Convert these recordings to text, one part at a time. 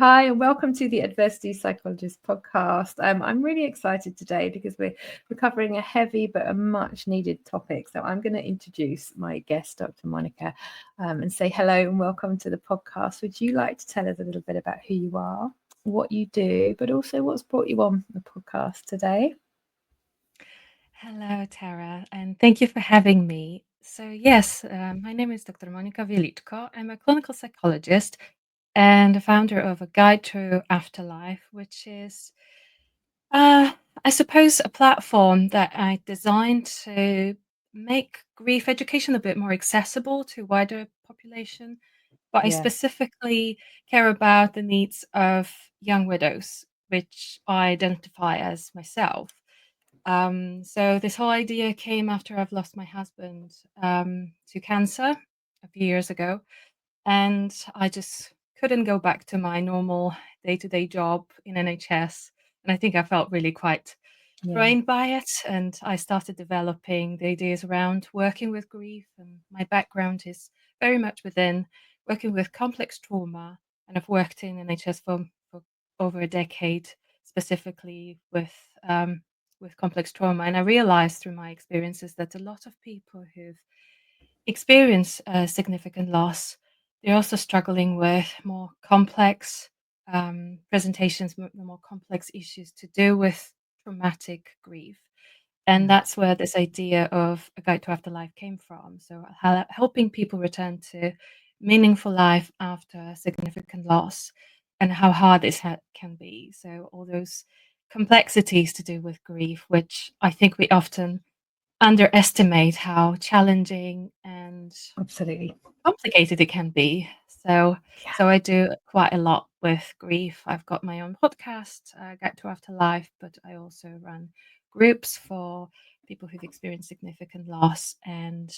Hi, and welcome to the Adversity Psychologist Podcast. I'm really excited today because we're covering a heavy but a much needed topic. So I'm going to introduce my guest, Dr. Monika, and say hello and welcome to the podcast. Would you like to tell us a little bit about who you are, what you do, but also what's brought you on the podcast today? Hello, Tara, and thank you for having me. So, yes, my name is Dr. Monika Wieliczko. I'm a clinical psychologist and the founder of a guide to Afterlife, which is, uh, I suppose, a platform that I designed to make grief education a bit more accessible to wider population. But I Yes. specifically care about the needs of young widows, which I identify as myself. So this whole idea came after I've lost my husband to cancer a few years ago, and I just couldn't go back to my normal day-to-day job in NHS. And I think I felt really quite Yeah. drained by it, and I started developing the ideas around working with grief. And my background is very much within working with complex trauma, and I've worked in NHS for over a decade, specifically with complex trauma. And I realized through my experiences that a lot of people who've experienced significant loss, they're also struggling with more complex presentations, more complex issues to do with traumatic grief. And Mm. that's where this idea of a guide to afterlife came from. So, helping people return to meaningful life after significant loss and how hard this can be. So, all those complexities to do with grief, which I think we often underestimate how challenging and Absolutely. complicated it can be. So Yeah. so I do quite a lot with grief. I've got my own podcast, Guide to Afterlife, but I also run groups for people who've experienced significant loss, and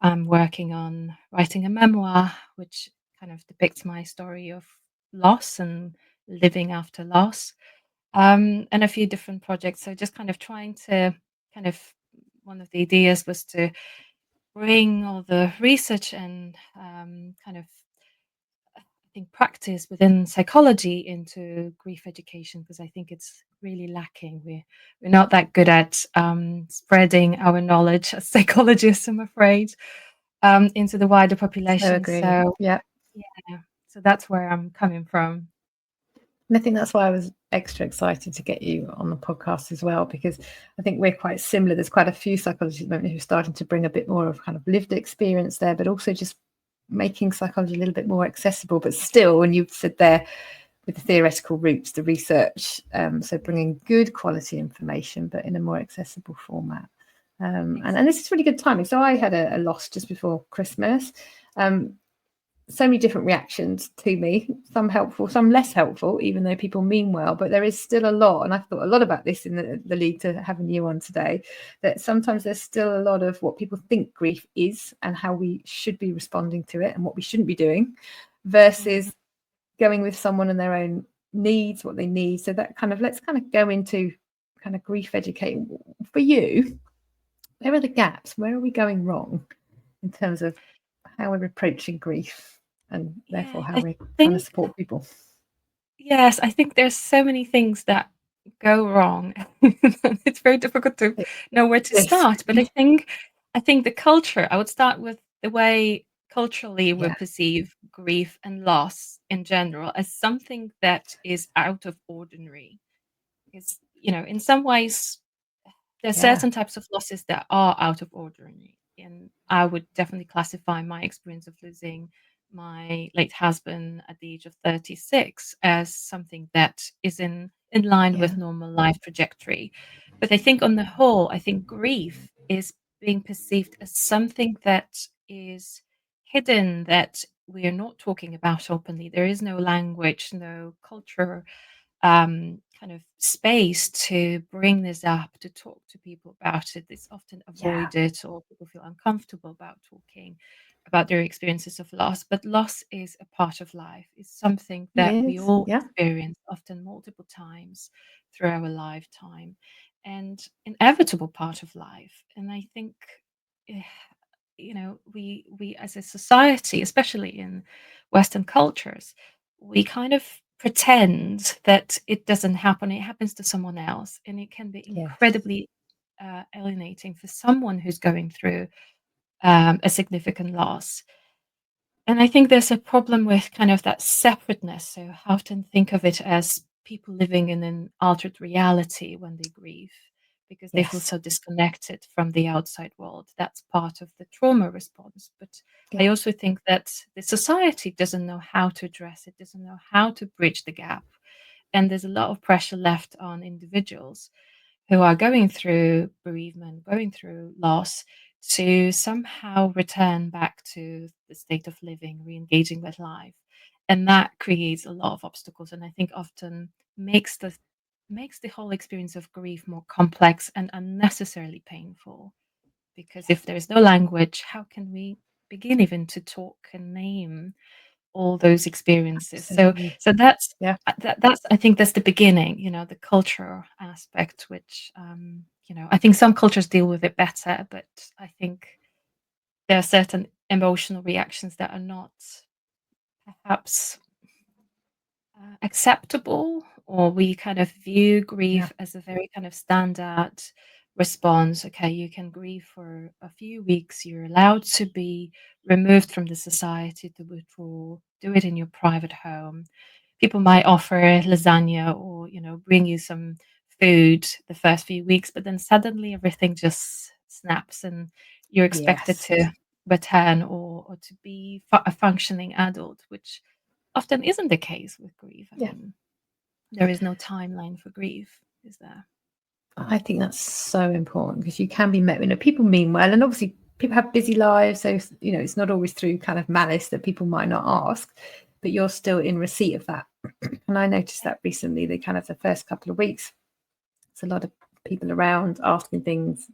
I'm working on writing a memoir, which kind of depicts my story of loss and living after loss, and a few different projects. So just kind of trying to kind of one of the ideas was to bring all the research and kind of I think practice within psychology into grief education, because I think it's really lacking. We're not that good at spreading our knowledge as psychologists, I'm afraid, into the wider So population. agree. So Yeah. yeah, so that's where I'm coming from. And I think that's why I was extra excited to get you on the podcast as well, because I think we're quite similar. There's quite a few psychologists at the moment who are starting to bring a bit more of kind of lived experience there, but also just making psychology a little bit more accessible. But still, when you said there with the theoretical roots, the research, so bringing good quality information, but in a more accessible format. And this is really good timing. So I had a loss just before Christmas. Um, so many different reactions to me, some helpful, some less helpful, even though people mean well, but there is still a lot. And I've thought a lot about this in the lead to having you on today, that sometimes there's still a lot of what people think grief is and how we should be responding to it and what we shouldn't be doing Mhm. versus going with someone and their own needs, what they need. So that kind of, let's kind of go into kind of grief educating for you. Where are the gaps? Where are we going wrong in terms of how we're approaching grief and therefore Yeah, how I we're trying to think support people? yes, I think there's so many things that go wrong. It's very difficult to know where to Yes. start, but I think the culture, I would start with the way culturally we Yeah. perceive grief and loss in general as something that is out of ordinary. Because, in some ways, there are Yeah. certain types of losses that are out of ordinary, and I would definitely classify my experience of losing my late husband at the age of 36 as something that is in line Yeah. with normal life trajectory. But I think on the whole, I think grief is being perceived as something that is hidden, that we are not talking about openly. There is no language, no culture, kind of space to bring this up, to talk to people about it. It's often Yeah. avoided, or people feel uncomfortable about talking about their experiences of loss. But loss is a part of life, it's something It that we is. all Yeah. experience, often multiple times through our lifetime, and inevitable part of life. And I think eh, we as a society, especially in Western cultures, we kind of pretend that it doesn't happen. It happens to someone else, and it can be Yes. incredibly alienating for someone who's going through a significant loss. And I think there's a problem with kind of that separateness. So I often think of it as people living in an altered reality when they grieve because they feel Yes. so disconnected from the outside world. That's part of the trauma response. But I Yeah. also think that the society doesn't know how to address it, doesn't know how to bridge the gap. And there's a lot of pressure left on individuals who are going through bereavement, going through loss, to somehow return back to the state of living, re-engaging with life. And that creates a lot of obstacles, and I think often makes the whole experience of grief more complex and unnecessarily painful. Because if there is no language, how can we begin even to talk and name all those experiences? So Absolutely. so that's Yeah. that's I think that's the beginning, the cultural aspect, which I think some cultures deal with it better, but I think there are certain emotional reactions that are not perhaps acceptable, or we kind of view Yeah. grief as a very kind of standard response. Okay, you can grieve for a few weeks, you're allowed to be removed from the society, to withdraw, do it in your private home. People might offer lasagna or bring you some food the first few weeks, but then suddenly everything just snaps and you're expected Yes. to return, or to be a functioning adult, which often isn't the case with grief. I Yeah. mean, there is no timeline for grief, is there? I think that's so important because you can be met. People mean well, and obviously people have busy lives, so it's not always through kind of malice that people might not ask, but you're still in receipt of that. And I noticed that recently. The first couple of weeks, there's a lot of people around asking things,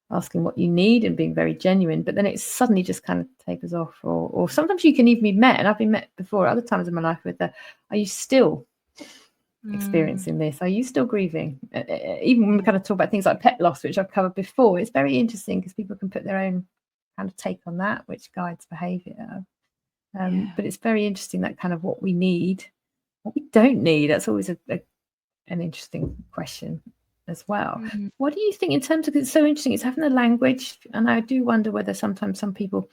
asking what you need, and being very genuine. But then it suddenly just kind of tapers off, or sometimes you can even be met. And I've been met before other times in my life with the, "Are you still experiencing this? Are you still grieving?" Even when we kind of talk about things like pet loss, which I've covered before, it's very interesting because people can put their own kind of take on that, which guides behavior. Yeah. But it's very interesting, that kind of what we need, what we don't need. That's always an interesting question as well. Mhm. What do you think in terms of, it's so interesting, it's having the language, and I do wonder whether sometimes some people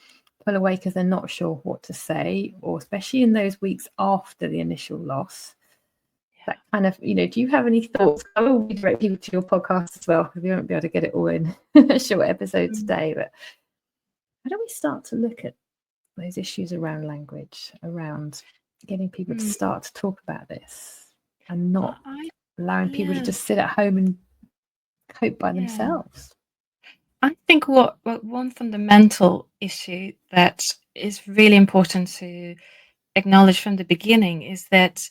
pull away because they're not sure what to say, or especially in those weeks after the initial loss. That kind of, do you have any thoughts? I will redirect people to your podcast as well, because we won't be able to get it all in a short episode today. But how do we start to look at those issues around language, around getting people to start to talk about this, and not allowing people to just sit at home and cope by themselves? I think what one fundamental issue that is really important to acknowledge from the beginning is that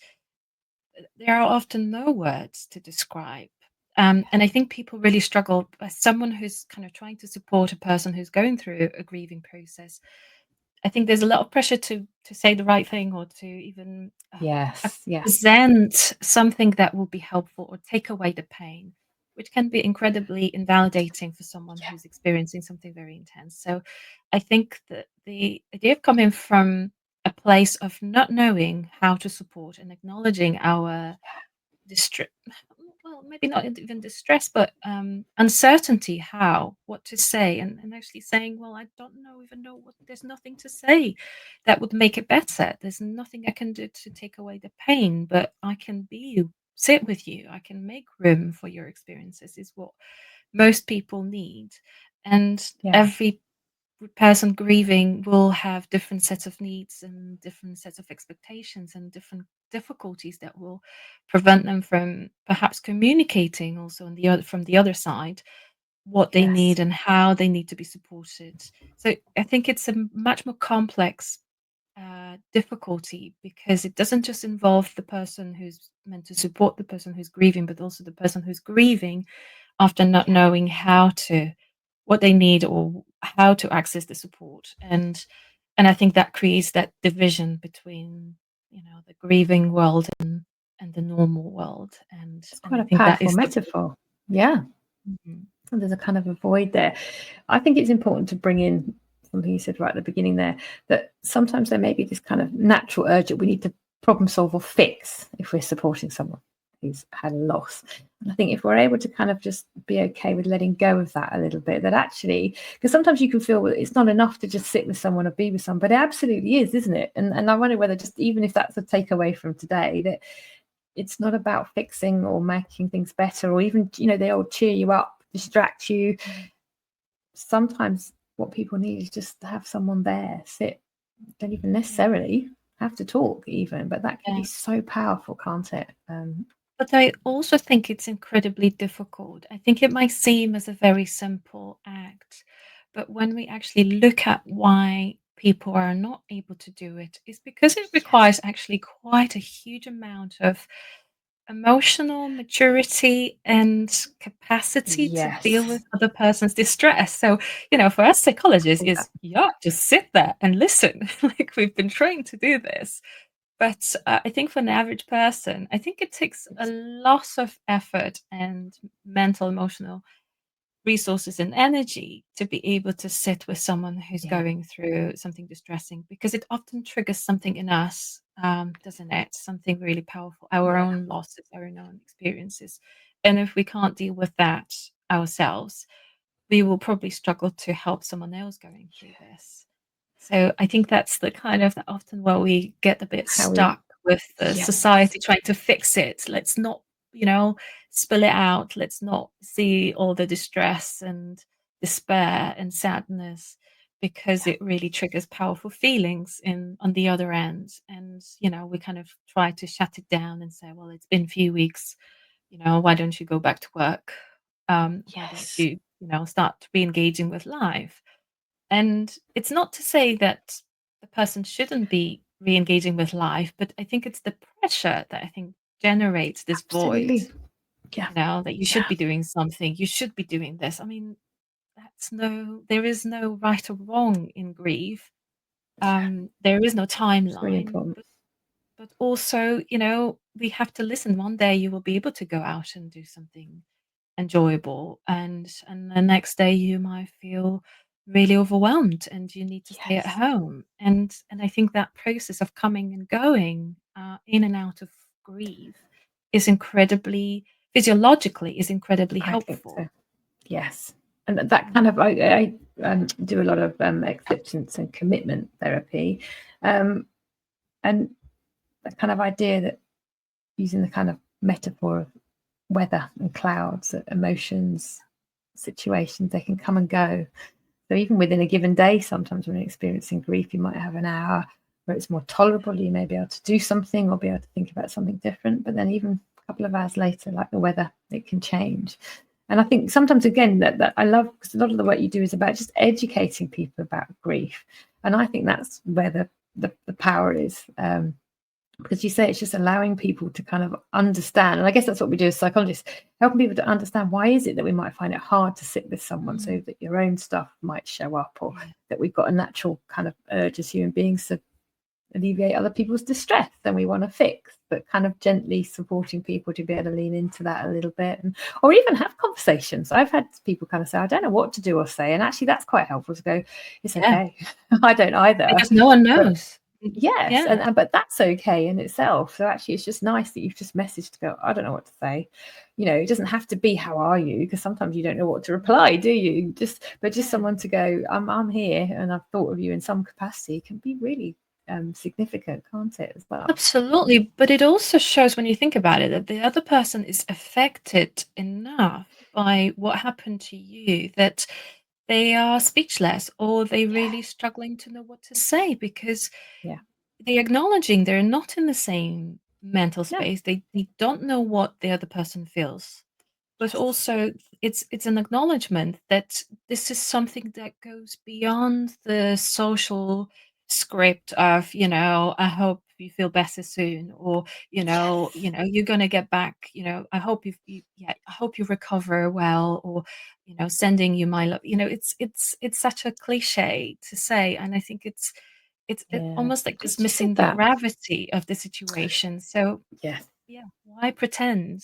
there are often no words to describe. And I think people really struggle, as someone who's kind of trying to support a person who's going through a grieving process. I think there's a lot of pressure to say the right thing, or to even Yes. present something that will be helpful or take away the pain, which can be incredibly invalidating for someone who's experiencing something very intense. So I think that the idea of coming from a place of not knowing how to support and acknowledging our distress, well, maybe not even distress, but uncertainty, what to say, and actually saying, well, I don't even know what, there's nothing to say that would make it better. There's nothing I can do to take away the pain, but I can sit with you. I can make room for your experiences, is what most people need. And every person grieving will have different sets of needs and different sets of expectations and different difficulties that will prevent them from perhaps communicating also from the other side what they need and how they need to be supported. So I think it's a much more complex difficulty, because it doesn't just involve the person who's meant to support the person who's grieving, but also the person who's grieving, often not knowing what they need or how to access the support. And I think that creates that division between the grieving world and the normal world. And It's and quite I a think that powerful is metaphor. Yeah. Mhm. And there's a kind of a void there. I think it's important to bring in something you said right at the beginning there, that sometimes there may be this kind of natural urge that we need to problem solve or fix if we're supporting someone who's had a loss. And I think if we're able to kind of just be okay with letting go of that a little bit, that actually, because sometimes you can feel it's not enough to just sit with someone or be with someone, but it absolutely is, isn't it? And I wonder whether just even if that's a takeaway from today, that it's not about fixing or making things better, or even, they all cheer you up, distract you. Sometimes what people need is just to have someone there, sit. Don't even necessarily have to talk even, but that can be so powerful, can't it? But I also think it's incredibly difficult. I think it might seem as a very simple act, but when we actually look at why people are not able to do it, is because it requires actually quite a huge amount of emotional maturity and capacity to deal with other person's distress. So, for us psychologists, is just sit there and listen. Like, we've been trained to do this. But I think for an average person, I think it takes a lot of effort and mental, emotional resources and energy to be able to sit with someone who's going through something distressing, because it often triggers something in us, doesn't it? Something really powerful, our own losses, our own experiences. And if we can't deal with that ourselves, we will probably struggle to help someone else going through this. So I think that's the kind of often where we get a bit stuck with the society trying to fix it. Let's not, spill it out. Let's not see all the distress and despair and sadness, because it really triggers powerful feelings on the other end. And, we kind of try to shut it down and say, well, it's been a few weeks, why don't you go back to work? Why don't you, start re-engaging with life? And it's not to say that the person shouldn't be re-engaging with life, but I think it's the pressure that I think generates this void. That you should be doing something, you should be doing this. I mean, there is no right or wrong in grief. There is no timeline. Really important. But also, we have to listen. One day you will be able to go out and do something enjoyable, and the next day you might feel really overwhelmed and you need to stay at home. And I think that process of coming and going, in and out of grief, is incredibly helpful. So. Yes. And that kind of, I do a lot of acceptance and commitment therapy, and that kind of idea that using the kind of metaphor of weather and clouds, emotions, situations, they can come and go. So even within a given day, sometimes when you're experiencing grief, you might have an hour where it's more tolerable. You may be able to do something or be able to think about something different. But then even a couple of hours later, like the weather, it can change. And I think sometimes, again, that I love, because a lot of the work you do is about just educating people about grief. And I think that's where the power is. Because you say it's just allowing people to kind of understand. And I guess that's what we do as psychologists, helping people to understand why is it that we might find it hard to sit with someone, so that your own stuff might show up, or that we've got a natural kind of urge as human beings to alleviate other people's distress and we want to fix, but kind of gently supporting people to be able to lean into that a little bit, or even have conversations. I've had people kind of say, I don't know what to do or say. And actually that's quite helpful to go, it's okay. I don't either. Because no one knows. But that's okay in itself. So actually it's just nice that you've just messaged to go, I don't know what to say. It doesn't have to be how are you, because sometimes you don't know what to reply, do you? Just someone to go, I'm here and I've thought of you in some capacity, can be really significant, can't it, as well? Absolutely. But it also shows, when you think about it, that the other person is affected enough by what happened to you that they are speechless, or they really struggling to know what to say, because they're acknowledging they're not in the same mental space. They don't know what the other person feels. But also it's an acknowledgement that this is something that goes beyond the social script of, I hope you feel better soon, or you're going to get back, I hope I hope you recover well, or sending you my love. It's such a cliche to say, and I think it's almost like dismissing the gravity of the situation. So why pretend?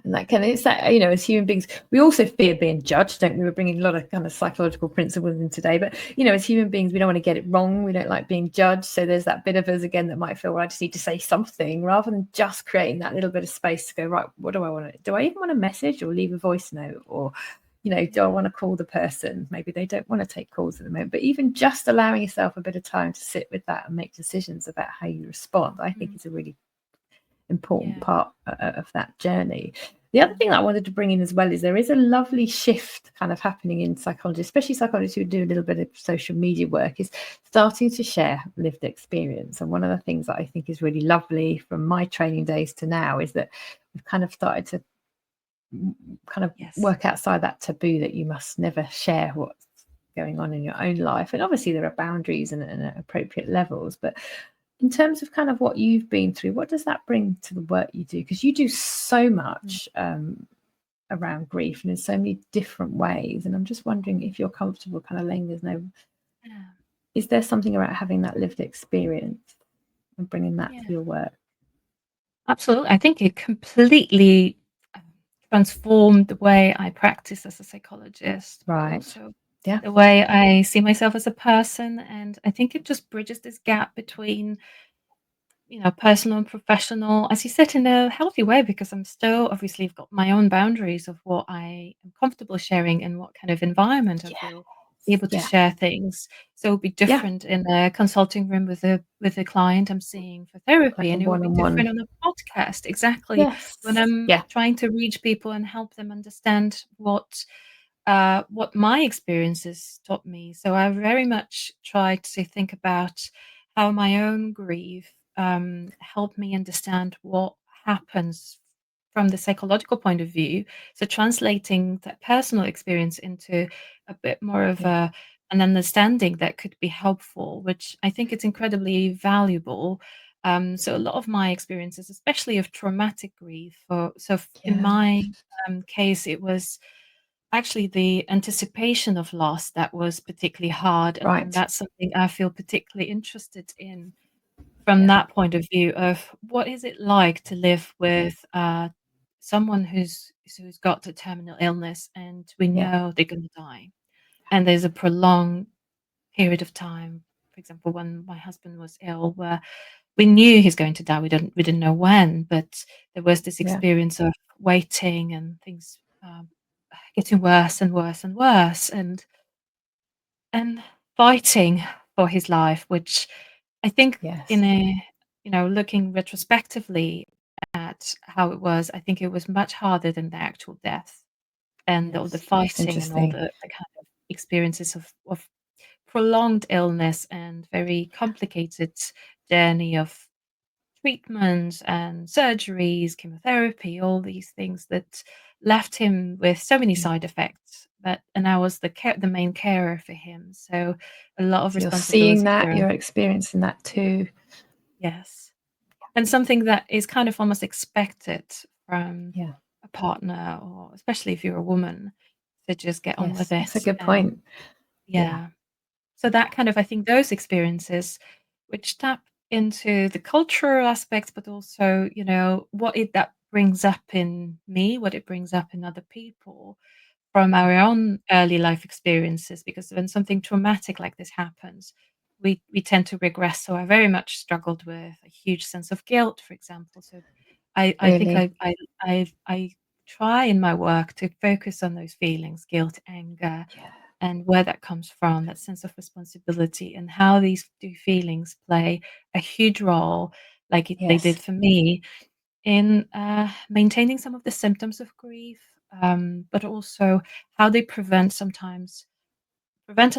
And that can, it's that, you know, as human beings, we also fear being judged, don't we? We're bringing a lot of kind of psychological principles in today, but, you know, as human beings, we don't want to get it wrong. We don't like being judged. So there's that bit of us again that might feel, well, I just need to say something, rather than just creating that little bit of space to go, right, what do I want to, do I even want a message or leave a voice note, or, you know, do I want to call the person? Maybe they don't want to take calls at the moment, but even just allowing yourself a bit of time to sit with that and make decisions about how you respond, I think is a really important part of that journey. The other thing that I wanted to bring in as well is there is a lovely shift kind of happening in psychology, especially psychologists who do a little bit of social media work, is starting to share lived experience. And one of the things that I think is really lovely from my training days to now is that we've kind of started to kind of work outside that taboo that you must never share what's going on in your own life. And obviously there are boundaries and appropriate levels, but in terms of kind of what you've been through, what does that bring to the work you do? Because you do so much around grief and in so many different ways. And I'm just wondering if you're comfortable kind of laying this note. Is there something about having that lived experience and bringing that to your work? Absolutely. I think it completely transformed the way I practice as a psychologist. Right. Also, the way I see myself as a person. And I think it just bridges this gap between, you know, personal and professional, as you said, in a healthy way, because I'm still obviously I've got my own boundaries of what I am comfortable sharing and what kind of environment I feel able to share things. So it'll be different in a consulting room with a client I'm seeing for therapy, like and it will be different on a podcast. Exactly. When I'm trying to reach people and help them understand what my experiences taught me. So I very much tried to think about how my own grief helped me understand what happens from the psychological point of view. So translating that personal experience into a bit more of an understanding that could be helpful, which I think it's incredibly valuable. So a lot of my experiences, especially of traumatic grief, in my case, it was actually the anticipation of loss that was particularly hard, and that's something I feel particularly interested in from that point of view of what is it like to live with someone who's got a terminal illness and we know they're going to die, and there's a prolonged period of time. For example, when my husband was ill, where we knew he's going to die, we didn't know when, but there was this experience of waiting and things getting worse and worse and worse, and fighting for his life, which I think in a, you know, looking retrospectively at how it was, I think it was much harder than the actual death and all the fighting and all the kind of experiences of prolonged illness and very complicated journey of treatment and surgeries, chemotherapy, all these things that left him with so many side effects. And I was the main carer for him, so a lot of You're responsibility. seeing that, you're experiencing that too. Yes, and something that is kind of almost expected from a partner, or especially if you're a woman, to just get on with it. That's a good point. So that kind of, I think those experiences, which tap into the cultural aspects, but also, you know, that brings up in me, what it brings up in other people from our own early life experiences. Because when something traumatic like this happens, we tend to regress. So I very much struggled with a huge sense of guilt, for example. So I think I try in my work to focus on those feelings, guilt, anger, and where that comes from, that sense of responsibility, and how these two feelings play a huge role, like they did for me, in maintaining some of the symptoms of grief, but also how they prevent us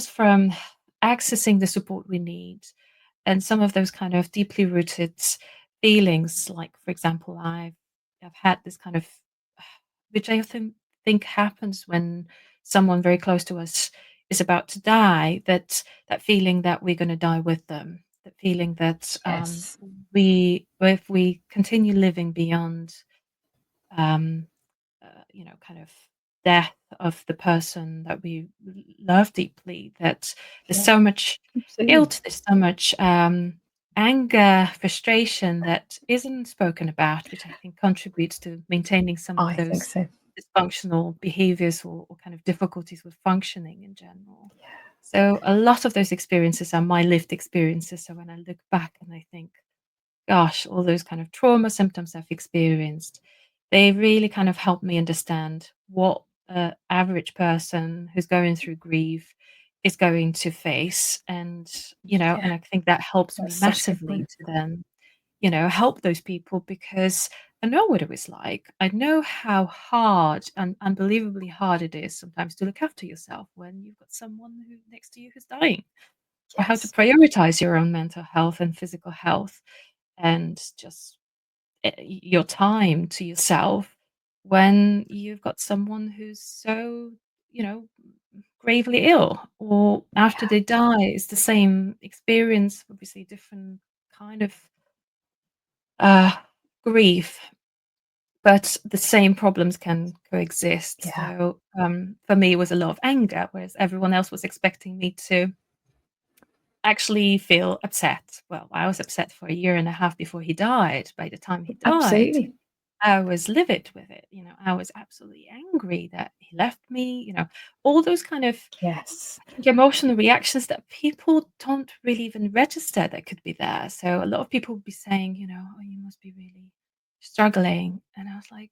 from accessing the support we need. And some of those kind of deeply rooted feelings, like, for example, I've had this kind of, which I often think happens when someone very close to us is about to die, that feeling that we're going to die with them, that feeling that if we continue living beyond, um, you know, kind of death of the person that we love deeply, that there's so much guilt, there's so much anger, frustration that isn't spoken about, which I think contributes to maintaining some of I think those so. dysfunctional behaviors or kind of difficulties with functioning in general. So a lot of those experiences are my lived experiences. So when I look back and I think, gosh, all those kind of trauma symptoms I've experienced, they really kind of help me understand what an average person who's going through grief is going to face. And, Yeah, and I think that helps me that's such a good massively point. to then, help those people because I know what it was like. I know how hard and unbelievably hard it is sometimes to look after yourself when you've got someone who next to you who's dying, or how to Yes, prioritize your own mental health and physical health and just your time to yourself when you've got someone who's so, you know, gravely ill, or after yeah, they die, it's the same experience, obviously different kind of uh, grief, but the same problems can coexist. yeah, So for me, it was a lot of anger, whereas everyone else was expecting me to actually feel upset. Well, I was upset for a year and a half before he died. By the time he died, absolutely. I was livid with it. I was absolutely angry that he left me. All those kind of, Yes, I think, emotional reactions that people don't really even register that could be there. So a lot of people would be saying, oh, you must be really struggling. And I was like,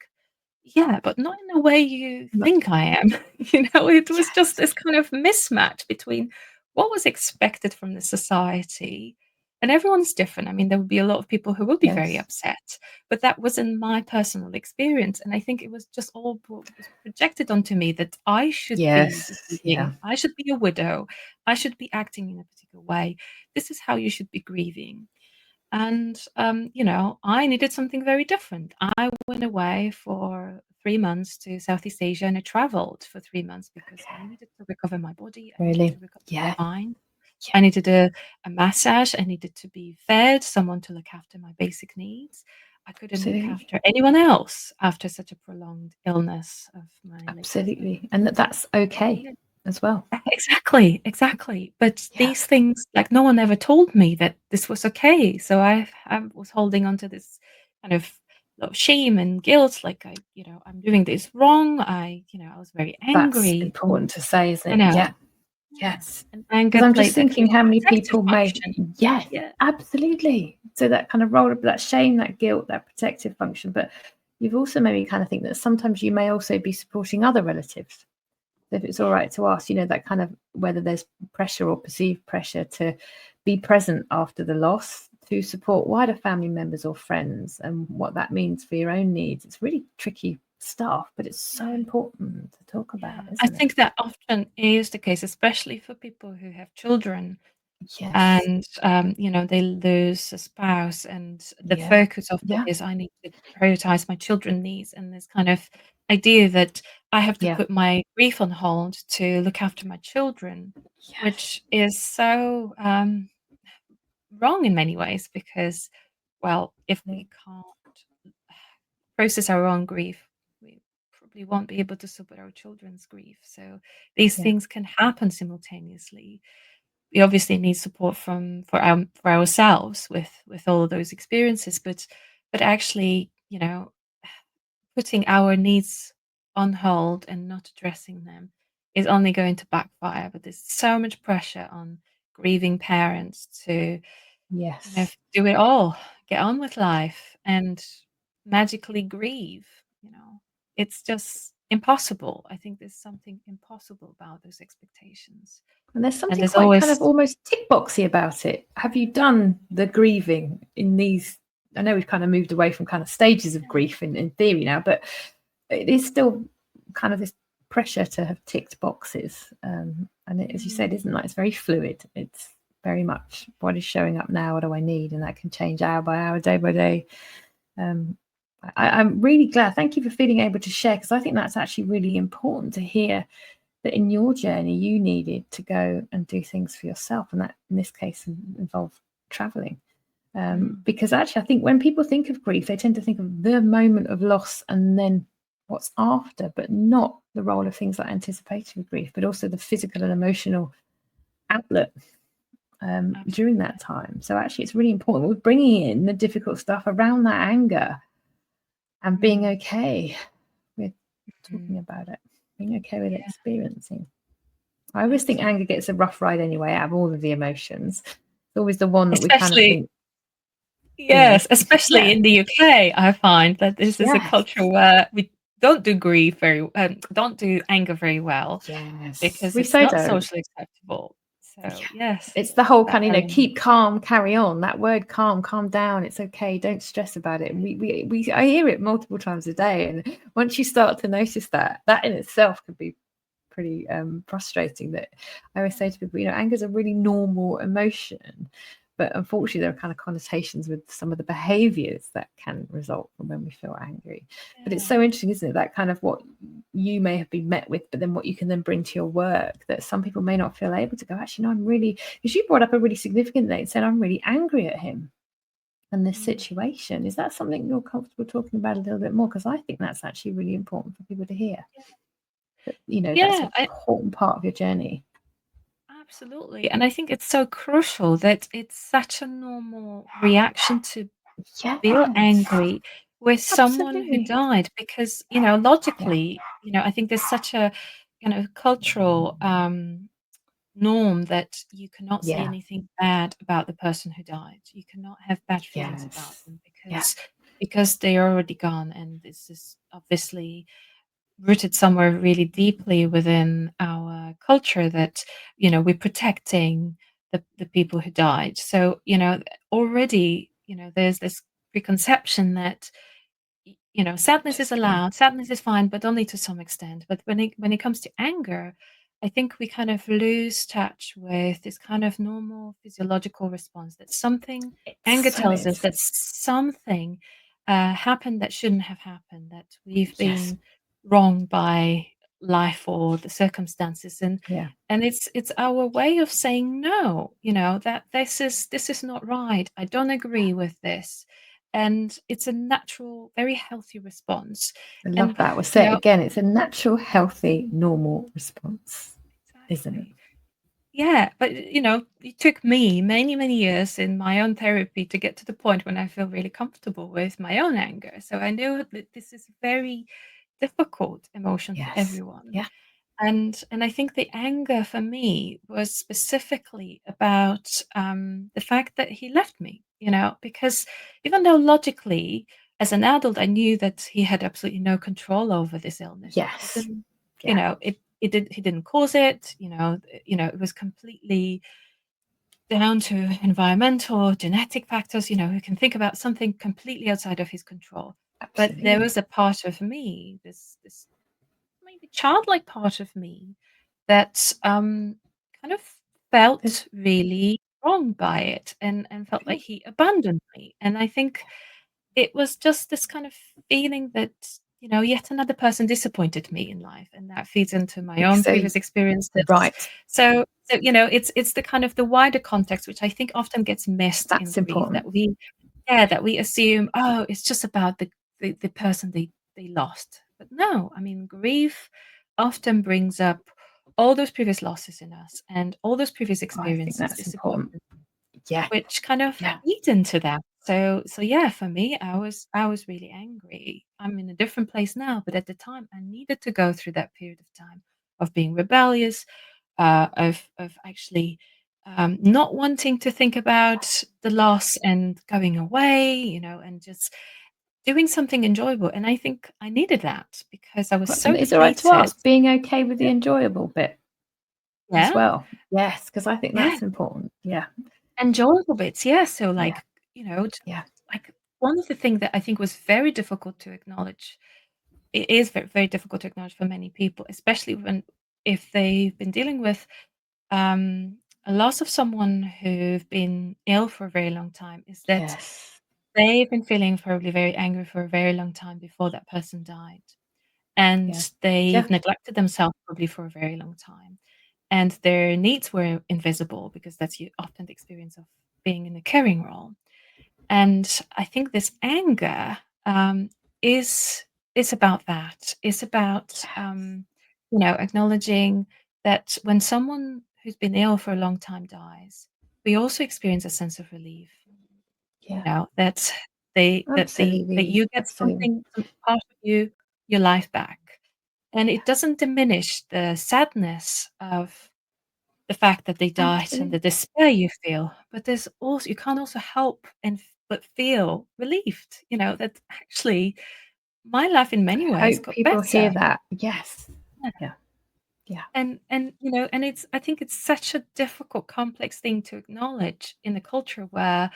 yeah, but not in the way you no, think I am. It was just yes, this kind of mismatch between what was expected from the society, and everyone's different. I mean, there would be a lot of people who will be very yes, upset, but that wasn't my personal experience. And I think it was just all was projected onto me that I should be yes, yeah, grieving, I should be a widow, I should be acting in a particular way. This is how you should be grieving. And, I needed something very different. I went away for 3 months to Southeast Asia, and I traveled for 3 months because I needed to recover my body, I needed to really, recover yeah, my mind. yeah, I needed a massage, I needed to be fed, someone to look after my basic needs. I couldn't look absolutely. after anyone else after such a prolonged illness of my late husband. Absolutely, and that's okay Yeah. as well. Exactly, exactly. But Yeah, these things, like, no one ever told me that this was okay. So I was holding on to this kind of lot of shame and guilt, like I'm doing this wrong. I was very that's angry. important to say, isn't I it? know. Yeah, Yeah. yes. And Because anger I'm just played that thinking kind how of many protective people may, function. yes, Yeah. absolutely. So that kind of role of that shame, that guilt, that protective function. But you've also made me kind of think that sometimes you may also be supporting other relatives. So if it's all right to ask, that kind of whether there's pressure or perceived pressure to be present after the loss to support wider family members or friends and what that means for your own needs. It's really tricky stuff, but it's so important to talk about, Yeah. I isn't it? think that often is the case, especially for people who have children. Yes. And, they lose a spouse, and the Yeah. focus of it Yeah. is I need to prioritize my children's needs, and this kind of idea that I have to Yeah. put my grief on hold to look after my children, Yes. which is so, wrong in many ways because, well, if Yeah. we can't process our own grief, we probably won't be able to support our children's grief. So these Yeah. things can happen simultaneously. We obviously need support for ourselves with all of those experiences, but actually, putting our needs on hold and not addressing them is only going to backfire. But there's so much pressure on grieving parents to Yes. do it all, get on with life, and magically grieve. It's just impossible. I think there's something impossible about those expectations, And there's and something there's quite kind always of almost tick boxy about it. Have you done the grieving in these? I know we've kind of moved away from kind of stages of grief in theory now, but it is still kind of this pressure to have ticked boxes. And it, as you said, isn't like it's very fluid. It's very much what is showing up now, what do I need? And that can change hour by hour, day by day. Um, I'm really glad. Thank you for feeling able to share, because I think that's actually really important to hear that in your journey you needed to go and do things for yourself, and that in this case involved traveling. Because actually I think when people think of grief, they tend to think of the moment of loss and then what's after, but not the role of things like anticipatory grief, but also the physical and emotional outlet during that time. So actually it's really important. We're bringing in the difficult stuff around that anger and being okay with talking about it, being okay with experiencing. I always think anger gets a rough ride anyway out of all of the emotions. It's always the one that we kind of think. Yes, especially in the UK, I find that this is a culture where we don't do grief don't do anger very well. Yes, because we it's so not don't. socially acceptable. So yes, it's the whole kind of keep calm, carry on. That word calm down. It's okay. Don't stress about it. And I hear it multiple times a day. And once you start to notice that in itself could be pretty frustrating. That I always say to people, anger is a really normal emotion, but unfortunately there are kind of connotations with some of the behaviors that can result from when we feel angry. But it's so interesting, isn't it, that kind of what you may have been met with, but then what you can then bring to your work, that some people may not feel able to go, actually no, I'm really, because you brought up a really significant thing and said, I'm really angry at him and this situation. Is that something you're comfortable talking about a little bit more? Because I think that's actually really important for people to hear. That, that's an important part of your journey. Absolutely. And I think it's so crucial that it's such a normal reaction to feel angry with someone who died, because, logically, I think there's such a cultural norm that you cannot say anything bad about the person who died. You cannot have bad feelings about them because they are already gone, and this is obviously rooted somewhere really deeply within our culture that we're protecting the people who died. So already there's this preconception that sadness is allowed, sadness is fine, but only to some extent. But when it comes to anger, I think we kind of lose touch with this kind of normal physiological response, that something anger tells us that something happened that shouldn't have happened, that we've been wronged by life or the circumstances, and it's our way of saying no, that this is not right, I don't agree with this. And it's a natural, very healthy response. I love that. We'll say it again. It's a natural, healthy, normal response, isn't it? Yeah, but it took me many, many years in my own therapy to get to the point when I feel really comfortable with my own anger. So I know that this is a very difficult emotion for everyone. Yeah. And I think the anger for me was specifically about the fact that he left me, because even though logically, as an adult, I knew that he had absolutely no control over this illness. Yes. He didn't cause it, it was completely down to environmental, genetic factors, who can think about something completely outside of his control. Absolutely. But there was a part of me, this maybe childlike part of me, that kind of felt really wrong by it, and felt like he abandoned me. And I think it was just this kind of feeling that yet another person disappointed me in life, and that feeds into my own previous experiences. Right. So it's the kind of the wider context, which I think often gets missed in grief, important. that we assume, oh, it's just about the person they lost. But no, I mean, grief often brings up all those previous losses in us and all those previous experiences, I think that's important. which kind of feeds into that. So yeah, for me, I was really angry. I'm in a different place now, but at the time, I needed to go through that period of time of being rebellious, of actually not wanting to think about the loss and going away, and just doing something enjoyable. And I think I needed that because I was so Is depleted. it right to ask, being okay with the enjoyable bit as well? Yes, because I think that's important. Yeah. Enjoyable bits, yeah. So like, like one of the things that I think was very difficult to acknowledge, it is very, very difficult to acknowledge for many people, especially if they've been dealing with a loss of someone who've been ill for a very long time, is that they've been feeling probably very angry for a very long time before that person died. And they've neglected themselves probably for a very long time. And their needs were invisible, because that's often the experience of being in a caring role. And I think this anger is about that. It's about acknowledging that when someone who's been ill for a long time dies, we also experience a sense of relief. Yeah. That you get Absolutely. some part of your life back, and it doesn't diminish the sadness of the fact that they died and the Absolutely. despair you feel, but you can't also help but feel relieved, that actually my life in many I ways hope got people hear better. that. Yes. Yeah. Yeah. Yeah. And I think it's such a difficult, complex thing to acknowledge in a culture where,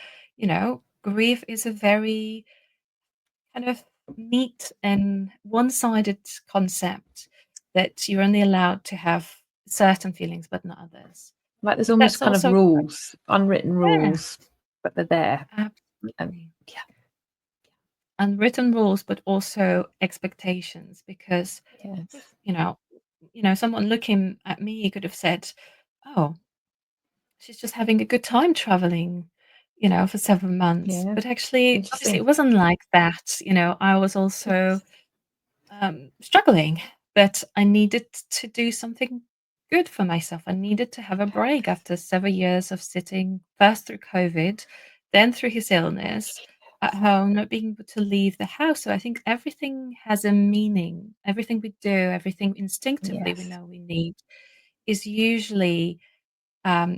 grief is a very kind of neat and one-sided concept that you're only allowed to have certain feelings but not others. Like there's almost That's kind of also rules, unwritten yeah, rules, but they're there. absolutely. Yeah. Unwritten rules, but also expectations, because with, Yes. someone looking at me could have said, "Oh, she's just having a good time traveling, for several months." Yeah. But actually, obviously, Interesting. it wasn't like that. I was also Yes. struggling, but I needed to do something good for myself. I needed to have a break after several years of sitting first through COVID, then through his illness at home, not being able to leave the house. So I think everything has a meaning. Everything we do, everything instinctively we Yes. know we need, is usually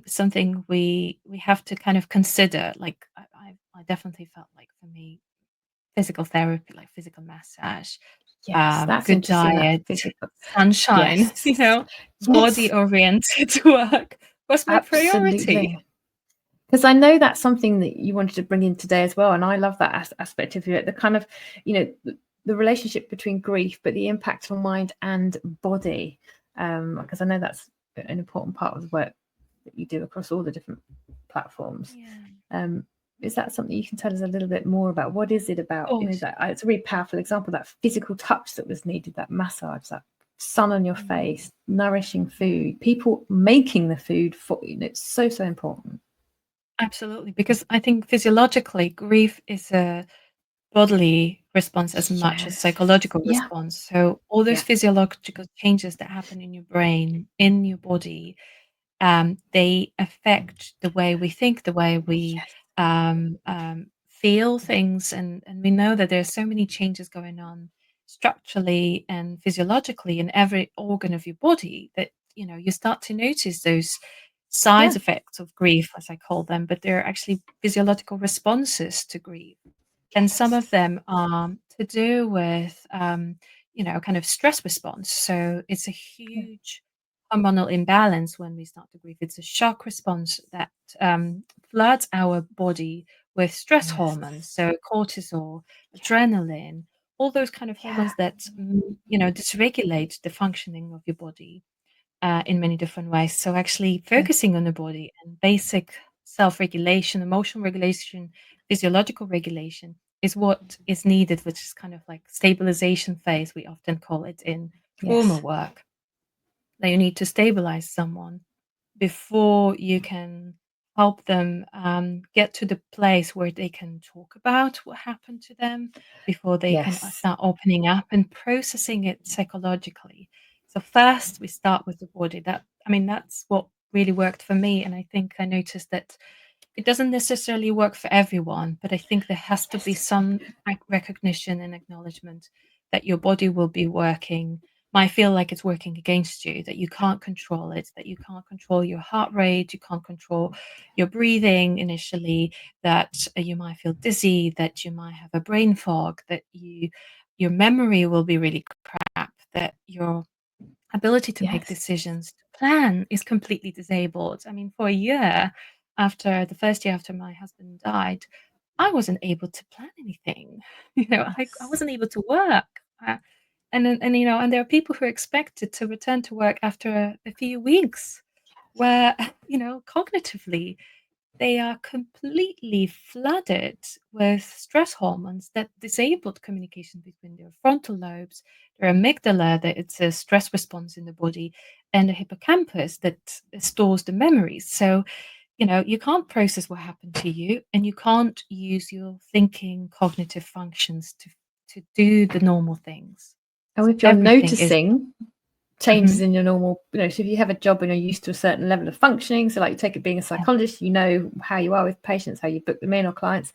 something we have to kind of consider. Like I definitely felt like, for me, physical therapy, like physical massage, Yes. That's good interesting. That diet, physical. sunshine, Yes. body Yes. oriented work was my priority. Absolutely. Because I know that's something that you wanted to bring in today as well. And I love that aspect of it, the kind of, the relationship between grief, but the impact on mind and body. Because I know that's an important part of the work that you do across all the different platforms. Yeah, Is that something you can tell us a little bit more about? What is it of about? course. It's a really powerful example, that physical touch that was needed, that massage, that sun on your Mm, face, nourishing food, people making the food for you. It's so, so important. absolutely, because I think physiologically, grief is a bodily response as much as Yes. psychological Yeah. response. So all those Yeah. physiological changes that happen in your brain, in your body, they affect the way we think, the way we Yes. feel things, and we know that there's so many changes going on structurally and physiologically in every organ of your body that you start to notice those side Yeah. effects of grief, as I call them, but they're actually physiological responses to grief. And some of Yes. them are to do with, kind of stress response. So it's a Yeah. huge hormonal imbalance when we start to grieve. It's a shock response that floods our body with stress Yes. hormones. So cortisol, adrenaline, all those kind of Yeah. hormones that, dysregulate the functioning of your body in many different ways. So actually Yeah. focusing on the body and basic self-regulation, emotional regulation, physiological regulation is what is needed, which is kind of like stabilization phase, we often call it in trauma Yes. work. That you need to stabilize someone before you can help them get to the place where they can talk about what happened to them, before they can Yes. start opening up and processing it psychologically. So first we start with the body. That's what really worked for me, and I think I noticed that it doesn't necessarily work for everyone, but I think there has to be Yes. some recognition and acknowledgement that your body will be working, might feel like it's working against you, that you can't control it, that you can't control your heart rate, you can't control your breathing initially, that you might feel dizzy, that you might have a brain fog, that your memory will be really crap, that your ability to make Yes. decisions, to plan is completely disabled. I mean, for a year, after the first year after my husband died, I wasn't able to plan anything. I Yes. wasn't able to work. And there are people who are expected to return to work after a few weeks, where cognitively they are completely flooded with stress hormones that disabled communication between their frontal lobes, their amygdala, that it's a stress response in the body, and the hippocampus that stores the memories. So, you can't process what happened to you, and you can't use your thinking cognitive functions to do the normal things. Oh, So if you're everything is noticing, changes in your normal, so if you have a job and you're used to a certain level of functioning, so like you take it being a psychologist, you know how you are with patients, how you book them in or clients.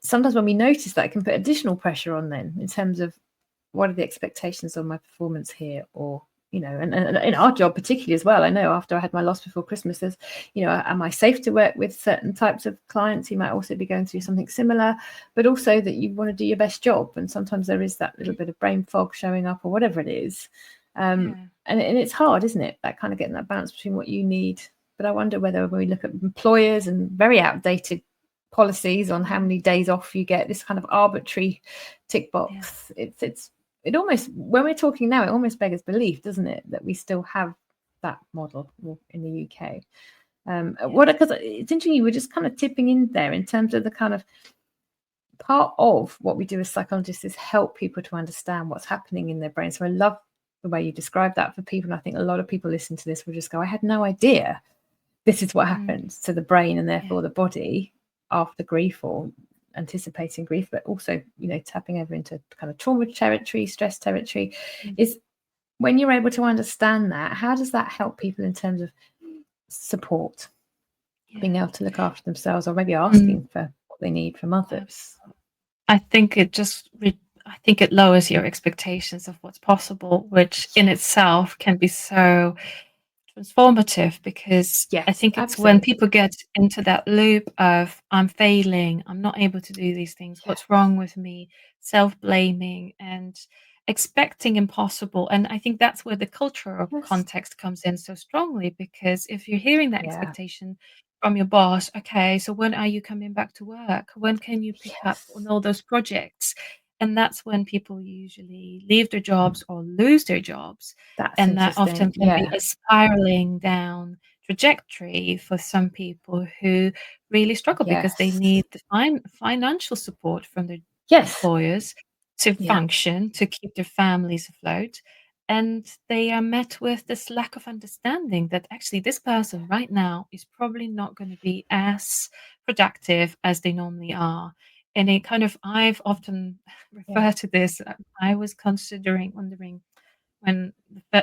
Sometimes when we notice that, it can put additional pressure on then in terms of what are the expectations of my performance here, or and in our job particularly as well. I know after I had my loss before Christmas, there's am I safe to work with certain types of clients who might also be going through something similar, but also that you want to do your best job, and sometimes there is that little bit of brain fog showing up or whatever it is. And it's hard, isn't it, that kind of getting that balance between what you need. But I wonder whether when we look at employers and very outdated policies on how many days off you get, this kind of arbitrary tick box, it almost, when we're talking now, it almost beggars belief, doesn't it, that we still have that model in the UK. Because it's interesting, you were just kind of tipping in there in terms of the kind of part of what we do as psychologists is help people to understand what's happening in their brain. So I love the way you described that for people. And I think a lot of people listening to this will just go, I had no idea this is what happens to the brain and therefore the body after grief or anticipating grief, but also tapping over into kind of trauma territory, stress territory. Is when you're able to understand that, how does that help people in terms of support, being able to look after themselves, or maybe asking for what they need from others? I think it lowers your expectations of what's possible, which in itself can be so transformative, because I think it's when people get into that loop of I'm failing, I'm not able to do these things, what's wrong with me, self-blaming and expecting impossible. And I think that's where the cultural context comes in so strongly, because if you're hearing that expectation from your boss, okay, so when are you coming back to work? When can you pick up on all those projects? And that's when people usually leave their jobs or lose their jobs. And that often can be a spiraling down trajectory for some people who really struggle because they need the financial support from their employers to function, to keep their families afloat. And they are met with this lack of understanding that actually this person right now is probably not going to be as productive as they normally are. And it kind of, I've often referred to this. I was wondering when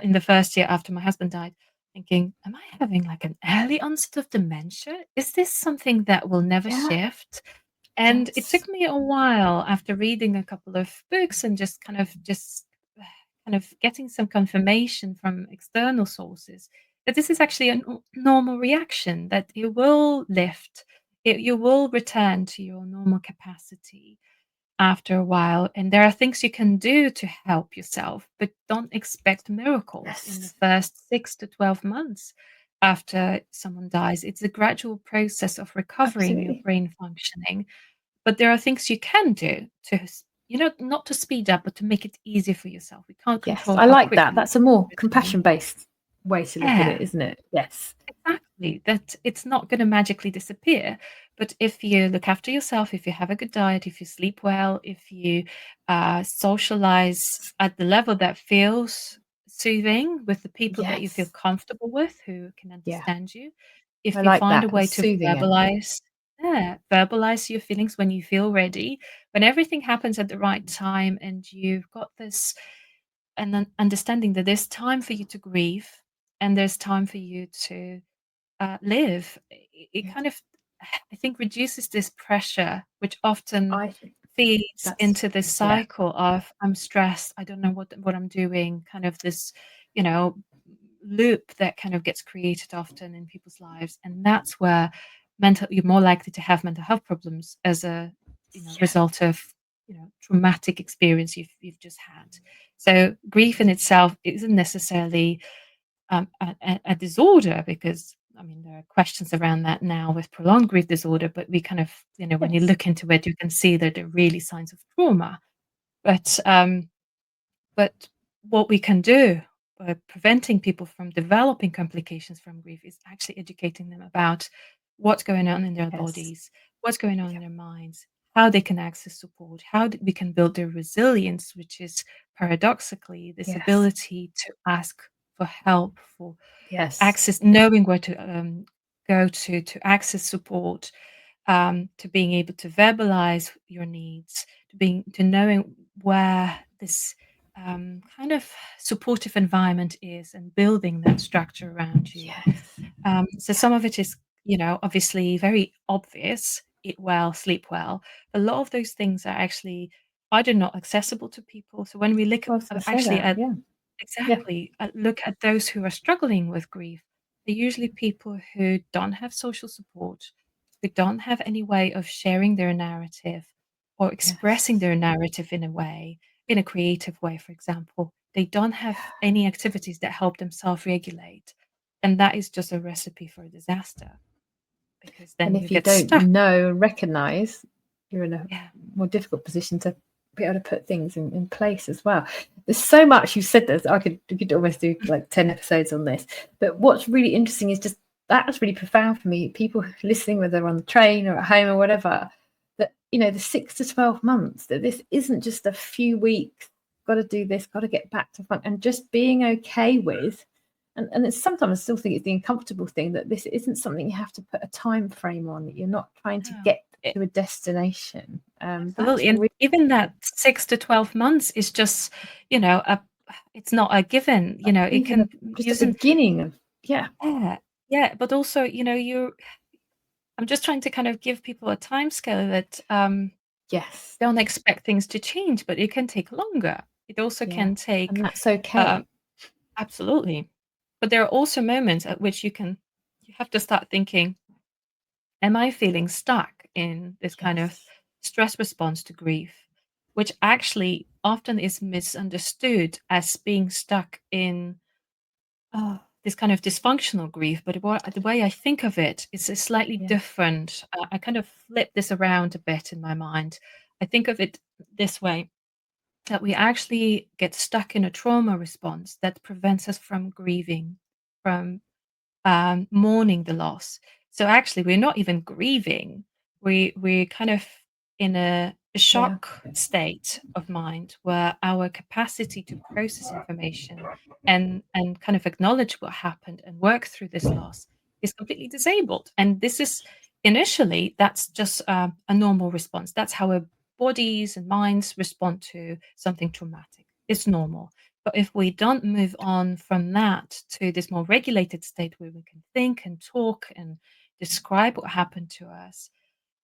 in the first year after my husband died, thinking, am I having like an early onset of dementia? Is this something that will never shift? And it took me a while after reading a couple of books and just kind of getting some confirmation from external sources that this is actually a normal reaction, that it will lift, you will return to your normal capacity after a while. And there are things you can do to help yourself, but don't expect miracles in the first 6 to 12 months after someone dies. It's a gradual process of recovering your brain functioning. But there are things you can do to, not to speed up, but to make it easier for yourself. We can't control. I like that. That's a more compassion-based way to look at it, isn't it? Yes. Exactly. That it's not going to magically disappear. But if you look after yourself, if you have a good diet, if you sleep well, if you socialize at the level that feels soothing with the people that you feel comfortable with, who can understand you, if you find a way to verbalize your feelings when you feel ready, when everything happens at the right time, and you've got this an understanding that there's time for you to grieve and there's time for you to live. It kind of, I think, reduces this pressure, which often feeds into this cycle of I'm stressed, I don't know what I'm doing, kind of this, loop that kind of gets created often in people's lives. And that's where you're more likely to have mental health problems as a result of traumatic experience you've just had. So grief in itself isn't necessarily a disorder, because I mean there are questions around that now with prolonged grief disorder, but we kind of when you look into it, you can see that there are really signs of trauma. But what we can do by preventing people from developing complications from grief is actually educating them about what's going on in their bodies, what's going on in their minds, how they can access support, how we can build their resilience, which is paradoxically this ability to ask for help, for access, knowing where to go to access support, to being able to verbalize your needs, to knowing where this kind of supportive environment is and building that structure around you. Yes. So some of it is, obviously very obvious: eat well, sleep well. A lot of those things are actually either not accessible to people. So when we look I was going to say actually that. at Yeah. Yeah. exactly look at those who are struggling with grief, they're usually people who don't have social support, who don't have any way of sharing their narrative or expressing Yes. their narrative in a way, in a creative way, for example. They don't have any activities that help them self-regulate. And that is just a recipe for a disaster, because then And you if you get don't stuck. know and recognize, you're in a Yeah. more difficult position to be able to put things in place as well. There's so much you said that we could almost do like 10 episodes on this. But what's really interesting is just that was really profound for me. People listening, whether they're on the train or at home or whatever, that the 6 to 12 months, that this isn't just a few weeks, got to do this, got to get back to front, and just being okay with. And it's sometimes I still think it's the uncomfortable thing that this isn't something you have to put a time frame on, that you're not trying to No. get to a destination. Absolutely. And even that 6 to 12 months is just, it's not a given. It even can just a isn't. beginning of Yeah. Yeah. But also, I'm just trying to kind of give people a time scale that yes, don't expect things to change, but it can take longer. It also yeah, can and take that's okay. um, absolutely. But there are also moments at which you have to start thinking, am I feeling stuck in this kind of Yes, stress response to grief, which actually often is misunderstood as being stuck in this kind of dysfunctional grief. But the way I think of it is a slightly yeah, different. I kind of flip this around a bit in my mind. I think of it this way: that we actually get stuck in a trauma response that prevents us from grieving, from mourning the loss. So actually, we're not even grieving. We're kind of in a yeah, shock state of mind where our capacity to process information and kind of acknowledge what happened and work through this loss is completely disabled. And this is initially that's just a normal response. That's how our bodies and minds respond to something traumatic. It's normal. But if we don't move on from that to this more regulated state where we can think and talk and describe what happened to us,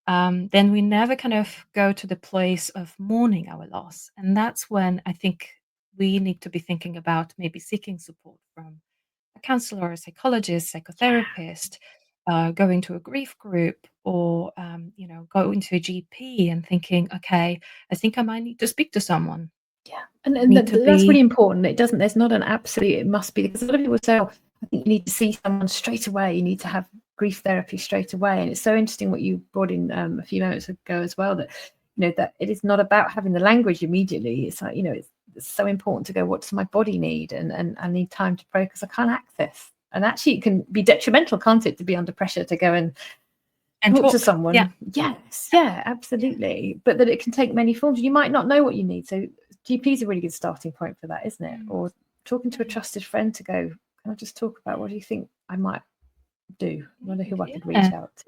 then we never kind of go to the place of mourning our loss. And that's when I think we need to be thinking about maybe seeking support from a counselor, a psychologist, psychotherapist, going to a grief group, or going to a GP and thinking, okay, I think I might need to speak to someone. yeah. And Need to that's really be important. There's not an absolute, it must be, because a lot of people say, oh, I think you need to see someone straight away. You need to have grief therapy straight away. And it's so interesting what you brought in a few moments ago as well, that, that it is not about having the language immediately. It's like, it's so important to go, what does my body need? And I need time to pray because I can't access. And actually, it can be detrimental, can't it, to be under pressure to go and and talk to talk. Yeah. someone. Yes, yeah, absolutely. But that it can take many forms. You might not know what you need. So GP is a really good starting point for that, isn't it? Or talking to a trusted friend to go, can I just talk about what do you think I might do? I wonder who I could Yeah, reach out to.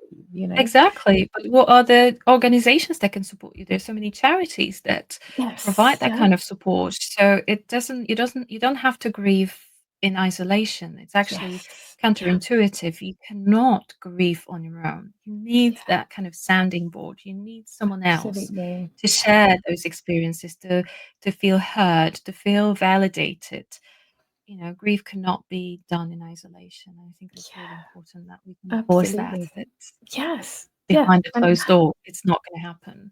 exactly. But what are the organizations that can support you? There's so many charities that provide Yes, that yeah, kind of support. So you don't have to grieve in isolation. It's actually yes, yeah, counterintuitive. You cannot grieve on your own. You need yeah, that kind of sounding board. You need someone else absolutely. to share those experiences, to feel heard, to feel validated. Grief cannot be done in isolation. I think that's really Yeah, important that we can voice that. absolutely. That Yes, yeah. behind a And closed door, it's not going to happen.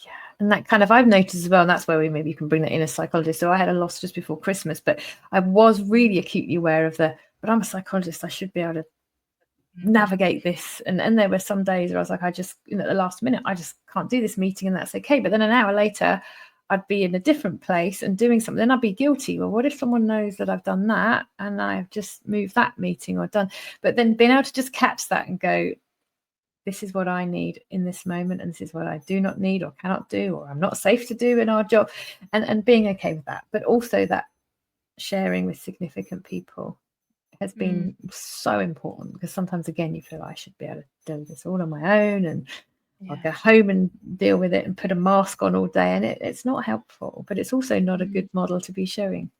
yeah, and that kind of I've noticed as well, and that's where we maybe can bring that in as psychologist. So I had a loss just before Christmas, but I was really acutely aware of but I'm a psychologist, I should be able to Mhm. navigate this. And there were some days where I was like, I just, at the last minute, I just can't do this meeting, and that's okay. But then an hour later, I'd be in a different place and doing something, then I'd be guilty. Well, what if someone knows that I've done that and I've just moved that meeting or done? But then being able to just catch that and go, this is what I need in this moment, and this is what I do not need or cannot do, or I'm not safe to do in our job, and being okay with that. But also that sharing with significant people has Mm. been so important, because sometimes again you feel like I should be able to do this all on my own, and I'll go home and deal with it and put a mask on all day, and it's not helpful, but it's also not a good model to be showing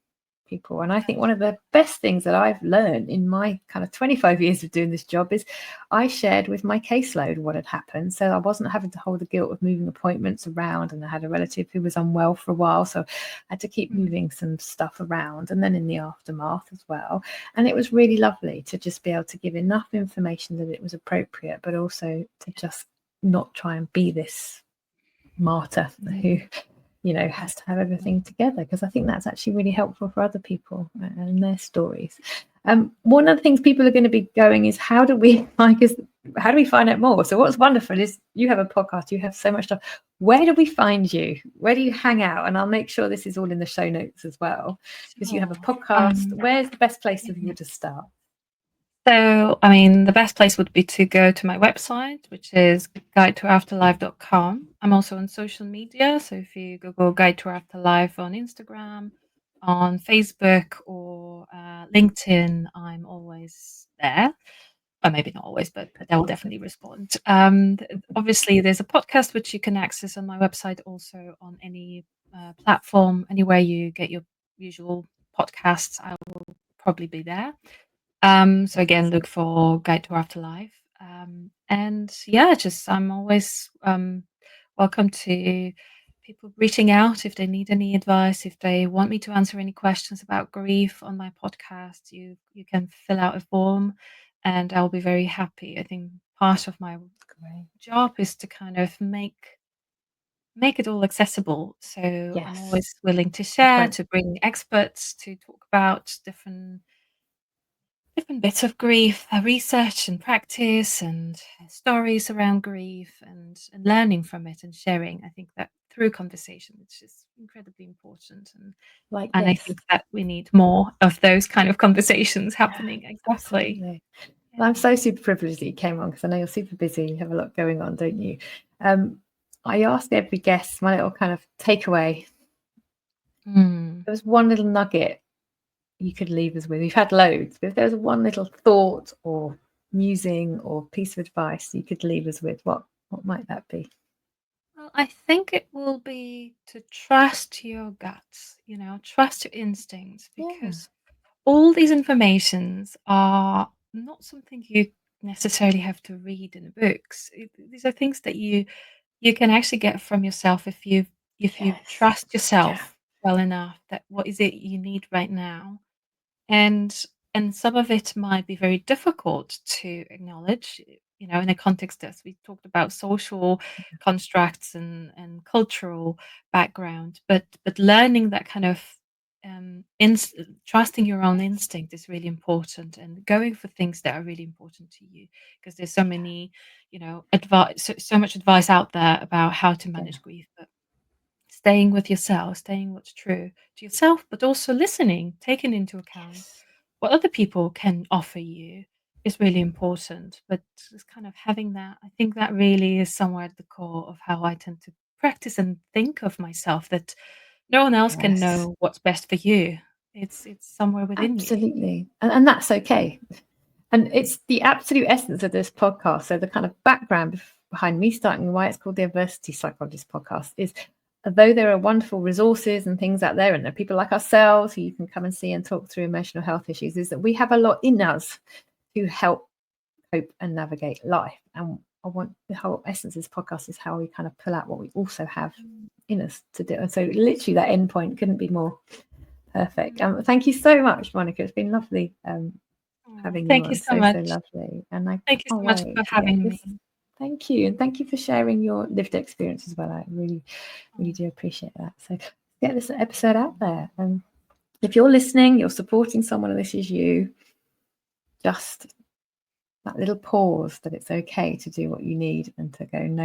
people. And I think one of the best things that I've learned in my kind of 25 years of doing this job is I shared with my caseload what had happened, so I wasn't having to hold the guilt of moving appointments around. And I had a relative who was unwell for a while, so I had to keep moving some stuff around, and then in the aftermath as well. And it was really lovely to just be able to give enough information that it was appropriate, but also to just not try and be this martyr who has to have everything together, because I think that's actually really helpful for other people and their stories. One of the things people are going to be going is, how do we find out more? So what's wonderful is you have a podcast, you have so much stuff. Where do we find you? Where do you hang out? And I'll make sure this is all in the show notes as well, because you have a podcast. Where's the best place for you to start? So, I mean, the best place would be to go to my website, which is guidetoafterlife.com. I'm also on social media. So if you Google Guide to Afterlife on Instagram, on Facebook, or LinkedIn, I'm always there. Or maybe not always, but they'll definitely respond. Obviously, there's a podcast which you can access on my website, also on any platform, anywhere you get your usual podcasts, I will probably be there. So again, look for Guide to Afterlife. And yeah, I'm always welcome to people reaching out if they need any advice, if they want me to answer any questions about grief on my podcast. You can fill out a form, and I'll be very happy. I think part of my job is to kind of make it all accessible. So I'm always willing to share, to bring experts to talk about different bits of grief, research and practice and stories around grief, and learning from it and sharing. I think that through conversation, which is incredibly important. And I think that we need more of those kind of conversations happening. Exactly. Absolutely. Well, I'm so super privileged that you came on, because I know you're super busy. You have a lot going on, don't you? I ask every guest my little kind of takeaway. There was one little nugget you could leave us with. You've had loads, but if there's one little thought or musing or piece of advice you could leave us with, what might that be? Well, I think it will be to trust your guts, trust your instincts, because all these informations are not something you necessarily have to read in the books. These are things that you can actually get from yourself if you trust yourself well enough, that what is it you need right now. And some of it might be very difficult to acknowledge, in a context as we talked about social constructs and cultural background. But learning that kind of trusting your own instinct is really important, and going for things that are really important to you, because there's so many, advice, so much advice out there about how to manage grief. But staying with yourself, staying what's true to yourself, but also listening, taking into account what other people can offer you is really important. But just kind of having that, I think that really is somewhere at the core of how I tend to practice and think of myself, that no one else can know what's best for you. It's somewhere within you. Absolutely. And that's okay. And it's the absolute essence of this podcast. So the kind of background behind me starting, why it's called the Adversity Psychologist Podcast, is although there are wonderful resources and things out there, and there are people like ourselves who you can come and see and talk through emotional health issues, is that we have a lot in us to help cope and navigate life. And I want the whole essence of this podcast is how we kind of pull out what we also have in us to do. And so literally that end point couldn't be more perfect. Thank you so much, Monika. It's been lovely having you. Thank you so much. So lovely. And thank you so much for having me. Thank you. And thank you for sharing your lived experience as well. I really, really do appreciate that. So get this episode out there. And if you're listening, you're supporting someone, and this is you, just that little pause that it's okay to do what you need and to go, no,